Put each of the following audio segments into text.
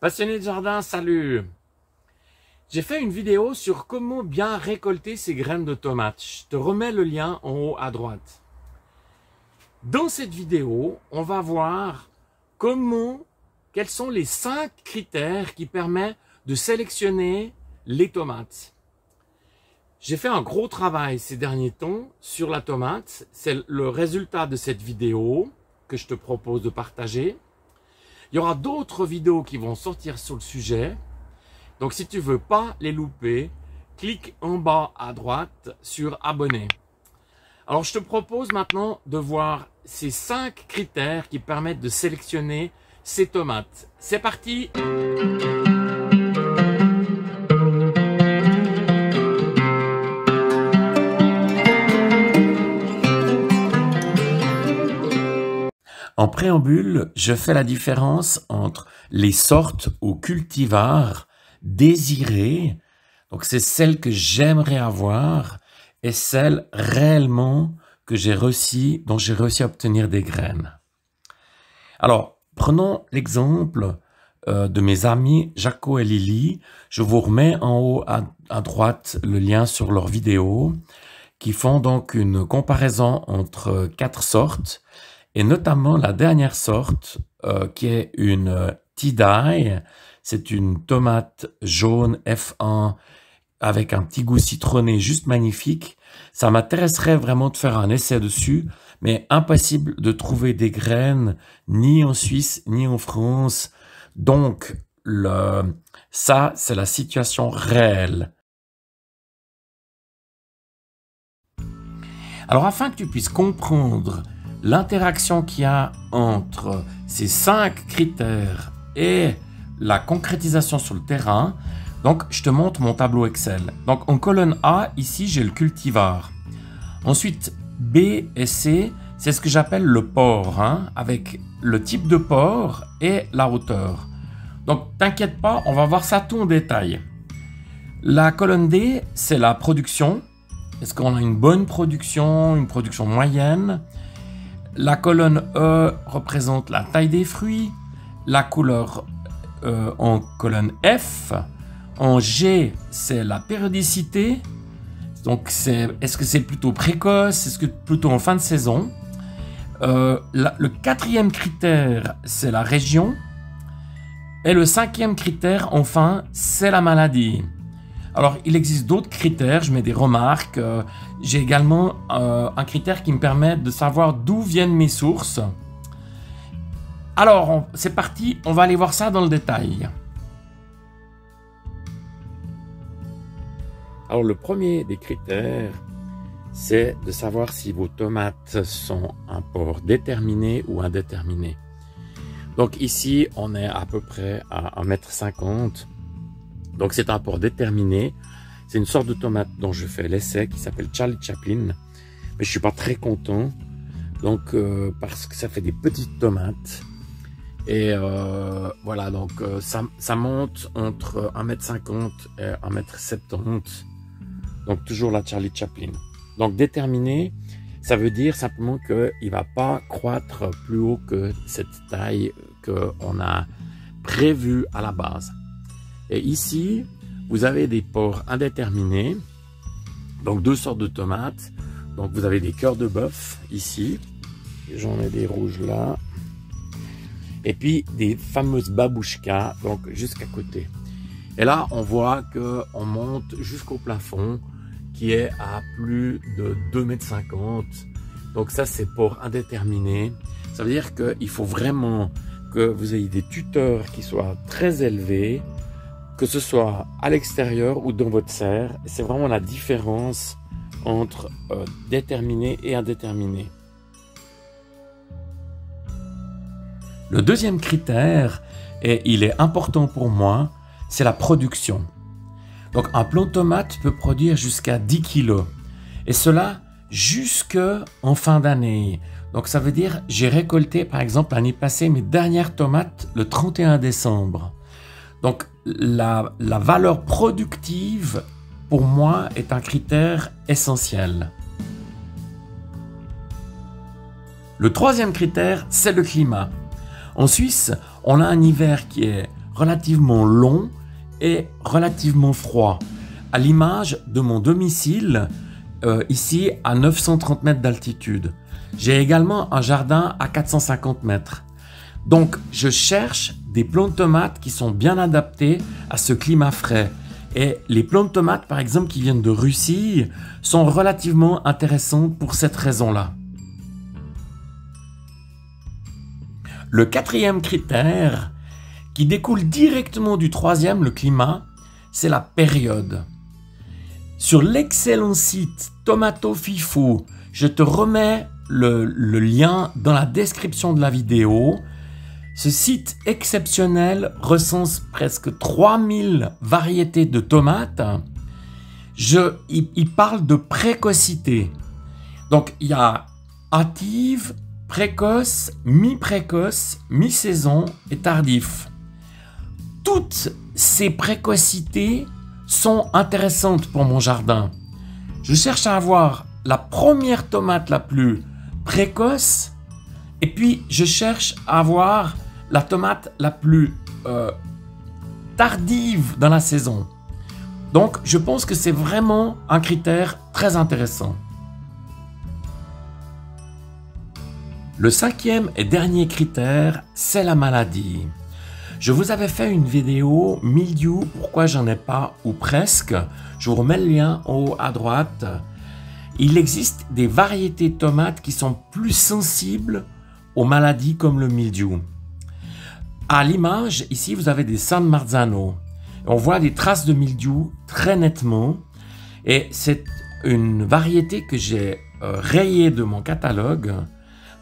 Passionné de jardin, salut! J'ai fait une vidéo sur comment bien récolter ces graines de tomates. Je te remets le lien en haut à droite. Dans cette vidéo, on va voir quels sont les 5 critères qui permettent de sélectionner les tomates. J'ai fait un gros travail ces derniers temps sur la tomate. C'est le résultat de cette vidéo que je te propose de partager. Il y aura d'autres vidéos qui vont sortir sur le sujet. Donc, si tu ne veux pas les louper, clique en bas à droite sur abonner. Alors, je te propose maintenant de voir ces 5 critères qui permettent de sélectionner ces tomates. C'est parti! En préambule, je fais la différence entre les sortes ou cultivars désirées, donc c'est celles que j'aimerais avoir, et celles réellement que dont j'ai réussi à obtenir des graines. Alors, prenons l'exemple de mes amis Jaco et Lily. Je vous remets en haut à droite le lien sur leurs vidéos qui font donc une comparaison entre 4 sortes. Et notamment la dernière sorte, qui est une Tidai. C'est une tomate jaune F1 avec un petit goût citronné juste magnifique. Ça m'intéresserait vraiment de faire un essai dessus, mais impossible de trouver des graines ni en Suisse ni en France. Donc, ça, c'est la situation réelle. Alors, afin que tu puisses comprendre l'interaction qu'il y a entre ces 5 critères et la concrétisation sur le terrain, donc je te montre mon tableau Excel. Donc en colonne A, ici j'ai le cultivar. Ensuite, B et C, c'est ce que j'appelle le port, avec le type de port et la hauteur. Donc t'inquiète pas, on va voir ça tout en détail. La colonne D, c'est la production. Est-ce qu'on a une bonne production, une production moyenne? La colonne E représente la taille des fruits, la couleur en colonne F. En G, c'est la périodicité. Donc, est-ce que c'est plutôt précoce? Est-ce que plutôt en fin de saison? Le 4e critère, c'est la région. Et le 5e critère, enfin, c'est la maladie. Alors, il existe d'autres critères, je mets des remarques. J'ai également un critère qui me permet de savoir d'où viennent mes sources. Alors, c'est parti, on va aller voir ça dans le détail. Alors, le premier des critères, c'est de savoir si vos tomates sont un port déterminé ou indéterminé. Donc ici, on est à peu près à 1,50 m. Donc c'est un port déterminé. C'est une sorte de tomate dont je fais l'essai qui s'appelle Charlie Chaplin. Mais je suis pas très content. Donc parce que ça fait des petites tomates. Et voilà, donc ça monte entre 1,50 m et 1,70 m. Donc toujours la Charlie Chaplin. Donc déterminé, ça veut dire simplement qu'il ne va pas croître plus haut que cette taille qu'on a prévue à la base. Et ici, vous avez des ports indéterminés, donc 2 sortes de tomates. Donc vous avez des cœurs de bœuf ici, j'en ai des rouges là, et puis des fameuses babouchkas, donc jusqu'à côté. Et là, on voit qu'on monte jusqu'au plafond, qui est à plus de 2,50 m. Donc ça, c'est port indéterminé. Ça veut dire qu'il faut vraiment que vous ayez des tuteurs qui soient très élevés, que ce soit à l'extérieur ou dans votre serre. C'est vraiment la différence entre déterminé et indéterminé. Le deuxième critère, et il est important pour moi, c'est la production. Donc un plant de tomate peut produire jusqu'à 10 kg. Et cela jusqu'en fin d'année. Donc ça veut dire, j'ai récolté par exemple l'année passée mes dernières tomates le 31 décembre. Donc, la valeur productive, pour moi, est un critère essentiel. Le 3e critère, c'est le climat. En Suisse, on a un hiver qui est relativement long et relativement froid, à l'image de mon domicile ici à 930 mètres d'altitude. J'ai également un jardin à 450 mètres. Donc je cherche des plants de tomates qui sont bien adaptés à ce climat frais. Et les plants de tomates, par exemple, qui viennent de Russie, sont relativement intéressants pour cette raison-là. Le quatrième critère, qui découle directement du troisième, le climat, c'est la période. Sur l'excellent site Tomato FIFO, je te remets le lien dans la description de la vidéo. Ce site exceptionnel recense presque 3000 variétés de tomates. Il parle de précocité. Donc, il y a hâtive, précoce, mi-précoce, mi-saison et tardif. Toutes ces précocités sont intéressantes pour mon jardin. Je cherche à avoir la première tomate la plus précoce et puis je cherche à avoir la tomate la plus tardive dans la saison. Donc, je pense que c'est vraiment un critère très intéressant. Le cinquième et dernier critère, c'est la maladie. Je vous avais fait une vidéo mildiou, pourquoi j'en ai pas ou presque. Je vous remets le lien en haut à droite. Il existe des variétés de tomates qui sont plus sensibles aux maladies comme le mildiou. À l'image, ici, vous avez des San Marzano. On voit des traces de mildiou très nettement. Et c'est une variété que j'ai rayée de mon catalogue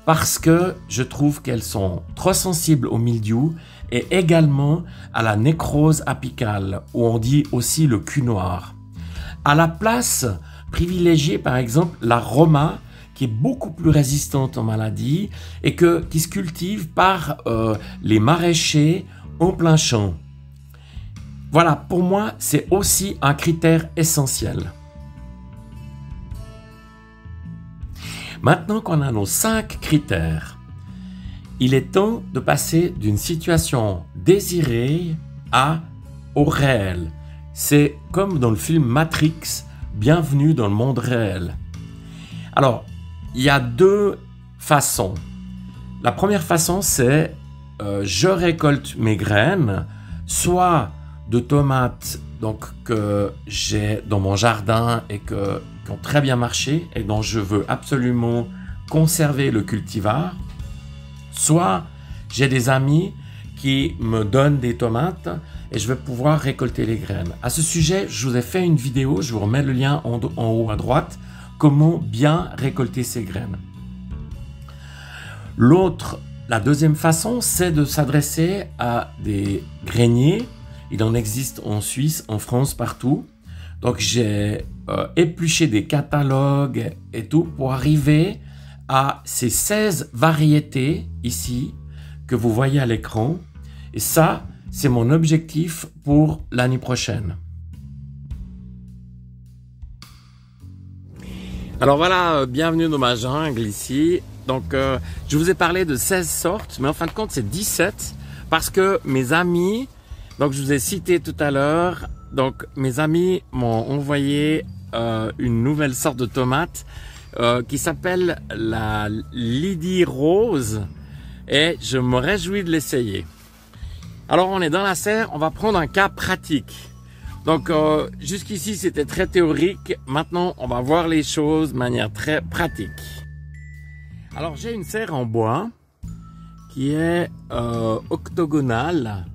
parce que je trouve qu'elles sont trop sensibles au mildiou et également à la nécrose apicale, où on dit aussi le cul noir. À la place, privilégiez par exemple la Roma, qui est beaucoup plus résistante aux maladies et qui se cultive par les maraîchers en plein champ. Voilà, pour moi, c'est aussi un critère essentiel. Maintenant qu'on a nos 5 critères, il est temps de passer d'une situation désirée au réel. C'est comme dans le film Matrix, bienvenue dans le monde réel. Alors, il y a 2 façons. La première façon, c'est je récolte mes graines, soit de tomates que j'ai dans mon jardin et qui ont très bien marché et dont je veux absolument conserver le cultivar, soit j'ai des amis qui me donnent des tomates et je vais pouvoir récolter les graines. À ce sujet, je vous ai fait une vidéo, je vous remets le lien en haut à droite, comment bien récolter ces graines. La deuxième façon, c'est de s'adresser à des greniers. Il en existe en Suisse, en France, partout. Donc j'ai épluché des catalogues et tout pour arriver à ces 16 variétés ici que vous voyez à l'écran. Et ça, c'est mon objectif pour l'année prochaine. Alors voilà, bienvenue dans ma jungle ici. Donc je vous ai parlé de 16 sortes, mais en fin de compte c'est 17 parce que mes amis, donc je vous ai cité tout à l'heure, donc mes amis m'ont envoyé une nouvelle sorte de tomate qui s'appelle la Lydie Rose et je me réjouis de l'essayer. Alors on est dans la serre, on va prendre un cas pratique. Donc jusqu'ici c'était très théorique, maintenant on va voir les choses de manière très pratique. Alors j'ai une serre en bois qui est octogonale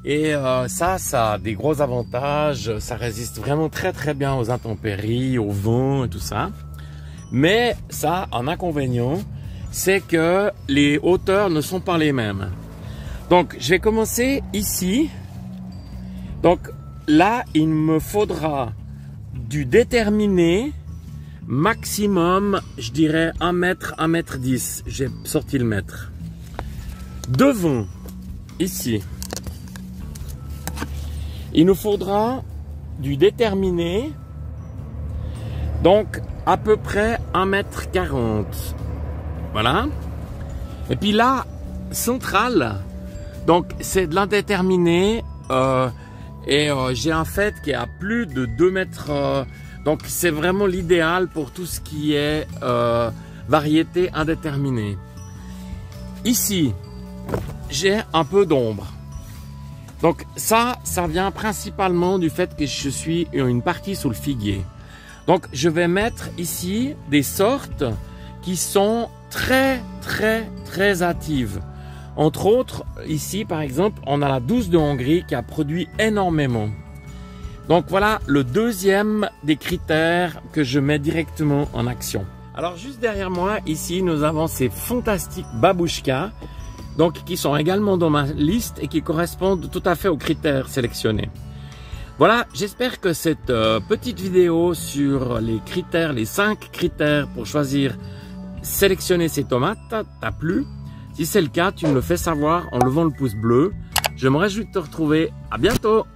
et ça a des gros avantages, ça résiste vraiment très bien aux intempéries, au vent et tout ça. Mais ça a un inconvénient, c'est que les hauteurs ne sont pas les mêmes. Donc je vais commencer ici. Donc là il me faudra du déterminé maximum, je dirais 1 mètre, 1 mètre 10. J'ai sorti le mètre. Devant, ici, il nous faudra du déterminé, donc à peu près 1 mètre 40. Voilà. Et puis là, centrale, Donc c'est de l'indéterminé j'ai un fait qui est à plus de 2 mètres. Donc c'est vraiment l'idéal pour tout ce qui est variété indéterminée. Ici, j'ai un peu d'ombre. Donc ça vient principalement du fait que je suis une partie sous le figuier. Donc je vais mettre ici des sortes qui sont très hâtives. Entre autres, ici par exemple, on a la douce de Hongrie qui a produit énormément. Donc voilà le deuxième des critères que je mets directement en action. Alors juste derrière moi, ici, nous avons ces fantastiques babouchkas, donc qui sont également dans ma liste et qui correspondent tout à fait aux critères sélectionnés. Voilà, j'espère que cette petite vidéo sur les critères, les 5 critères pour choisir, sélectionner ces tomates, t'a plu. Si c'est le cas, tu me le fais savoir en levant le pouce bleu. Je me réjouis de te retrouver. À bientôt!